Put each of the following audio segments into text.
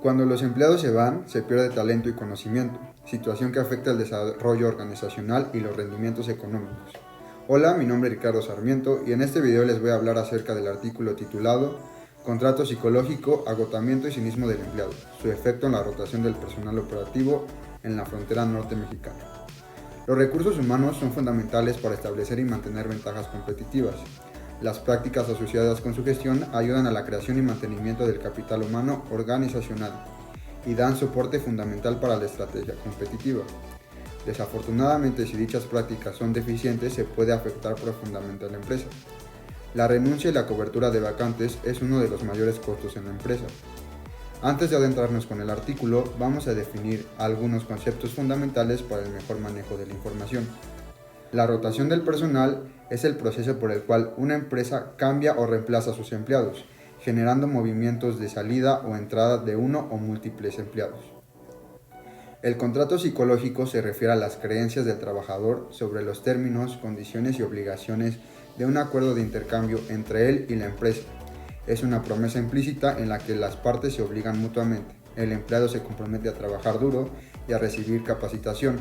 Cuando los empleados se van, se pierde talento y conocimiento, situación que afecta el desarrollo organizacional y los rendimientos económicos. Hola, mi nombre es Ricardo Sarmiento y en este video les voy a hablar acerca del artículo titulado Contrato psicológico, agotamiento y cinismo del empleado, su efecto en la rotación del personal operativo en la frontera norte mexicana. Los recursos humanos son fundamentales para establecer y mantener ventajas competitivas. Las prácticas asociadas con su gestión ayudan a la creación y mantenimiento del capital humano organizacional y dan soporte fundamental para la estrategia competitiva. Desafortunadamente, si dichas prácticas son deficientes, se puede afectar profundamente a la empresa. La renuncia y la cobertura de vacantes es uno de los mayores costos en la empresa. Antes de adentrarnos con el artículo, vamos a definir algunos conceptos fundamentales para el mejor manejo de la información. La rotación del personal es el proceso por el cual una empresa cambia o reemplaza a sus empleados, generando movimientos de salida o entrada de uno o múltiples empleados. El contrato psicológico se refiere a las creencias del trabajador sobre los términos, condiciones y obligaciones de un acuerdo de intercambio entre él y la empresa. Es una promesa implícita en la que las partes se obligan mutuamente. El empleado se compromete a trabajar duro y a recibir capacitación,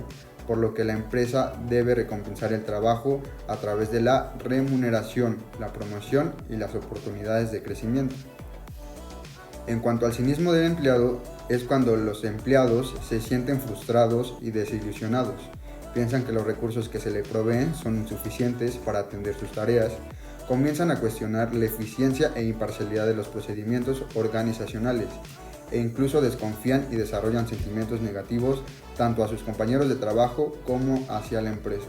por lo que la empresa debe recompensar el trabajo a través de la remuneración, la promoción y las oportunidades de crecimiento. En cuanto al cinismo del empleado, es cuando los empleados se sienten frustrados y desilusionados. Piensan que los recursos que se les proveen son insuficientes para atender sus tareas, comienzan a cuestionar la eficiencia e imparcialidad de los procedimientos organizacionales e incluso desconfían y desarrollan sentimientos negativos tanto a sus compañeros de trabajo como hacia la empresa.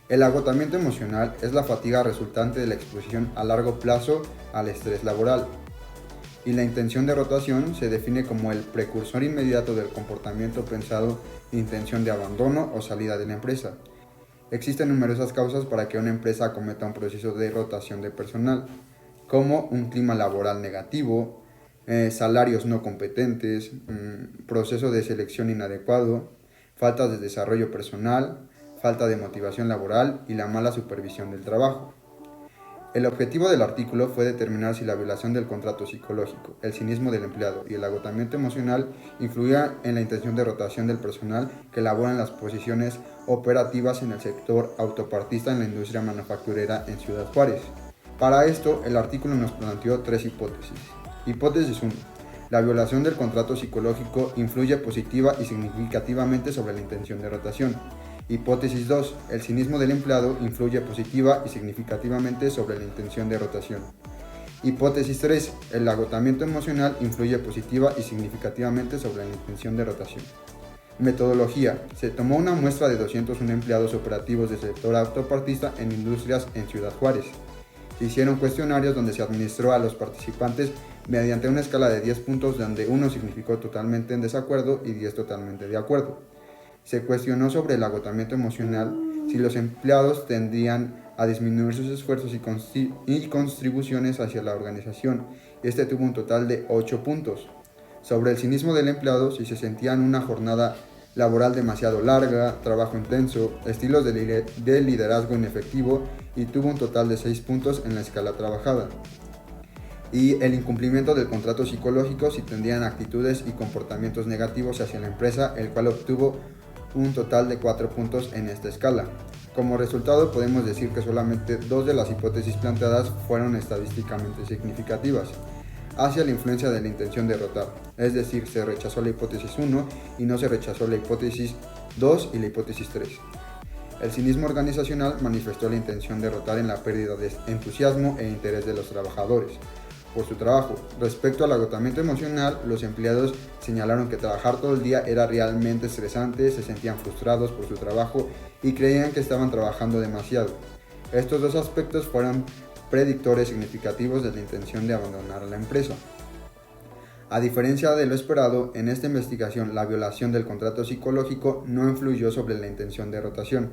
El agotamiento emocional es la fatiga resultante de la exposición a largo plazo al estrés laboral, y la intención de rotación se define como el precursor inmediato del comportamiento pensado de intención de abandono o salida de la empresa. Existen numerosas causas para que una empresa acometa un proceso de rotación de personal, como un clima laboral negativo, salarios no competentes, proceso de selección inadecuado, falta de desarrollo personal, falta de motivación laboral y la mala supervisión del trabajo. El objetivo del artículo fue determinar si la violación del contrato psicológico, el cinismo del empleado y el agotamiento emocional influían en la intención de rotación del personal que labora en las posiciones operativas en el sector autopartista en la industria manufacturera en Ciudad Juárez. Para esto, el artículo nos planteó tres hipótesis. Hipótesis 1. La violación del contrato psicológico influye positiva y significativamente sobre la intención de rotación. Hipótesis 2. El cinismo del empleado influye positiva y significativamente sobre la intención de rotación. Hipótesis 3. El agotamiento emocional influye positiva y significativamente sobre la intención de rotación. Metodología. Se tomó una muestra de 201 empleados operativos del sector autopartista en industrias en Ciudad Juárez. Se hicieron cuestionarios donde se administró a los participantes mediante una escala de 10 puntos donde 1 significó totalmente en desacuerdo y 10 totalmente de acuerdo. Se cuestionó sobre el agotamiento emocional, si los empleados tendrían a disminuir sus esfuerzos y contribuciones hacia la organización. Este tuvo un total de 8 puntos. Sobre el cinismo del empleado, si se sentían una jornada laboral demasiado larga, trabajo intenso, estilos de liderazgo inefectivo, y tuvo un total de 6 puntos en la escala trabajada. Y el incumplimiento del contrato psicológico, si tendrían actitudes y comportamientos negativos hacia la empresa, el cual obtuvo un total de 4 puntos en esta escala. Como resultado, podemos decir que solamente 2 de las hipótesis planteadas fueron estadísticamente significativas hacia la influencia de la intención de rotar, es decir, se rechazó la hipótesis 1 y no se rechazó la hipótesis 2 y la hipótesis 3. El cinismo organizacional manifestó la intención de rotar en la pérdida de entusiasmo e interés de los trabajadores por su trabajo. Respecto al agotamiento emocional, los empleados señalaron que trabajar todo el día era realmente estresante, se sentían frustrados por su trabajo y creían que estaban trabajando demasiado. Estos dos aspectos fueron predictores significativos de la intención de abandonar la empresa. A diferencia de lo esperado, en esta investigación la violación del contrato psicológico no influyó sobre la intención de rotación.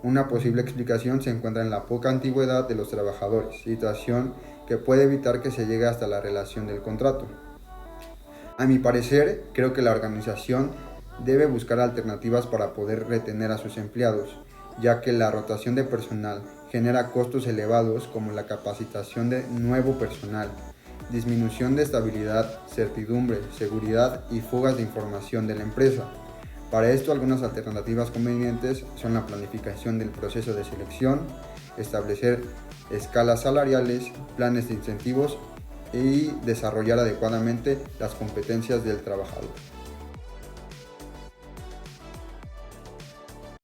Una posible explicación se encuentra en la poca antigüedad de los trabajadores, situación que puede evitar que se llegue hasta la relación del contrato. A mi parecer, creo que la organización debe buscar alternativas para poder retener a sus empleados, ya que la rotación de personal genera costos elevados como la capacitación de nuevo personal, disminución de estabilidad, certidumbre, seguridad y fugas de información de la empresa. Para esto, algunas alternativas convenientes son la planificación del proceso de selección, establecer escalas salariales, planes de incentivos y desarrollar adecuadamente las competencias del trabajador.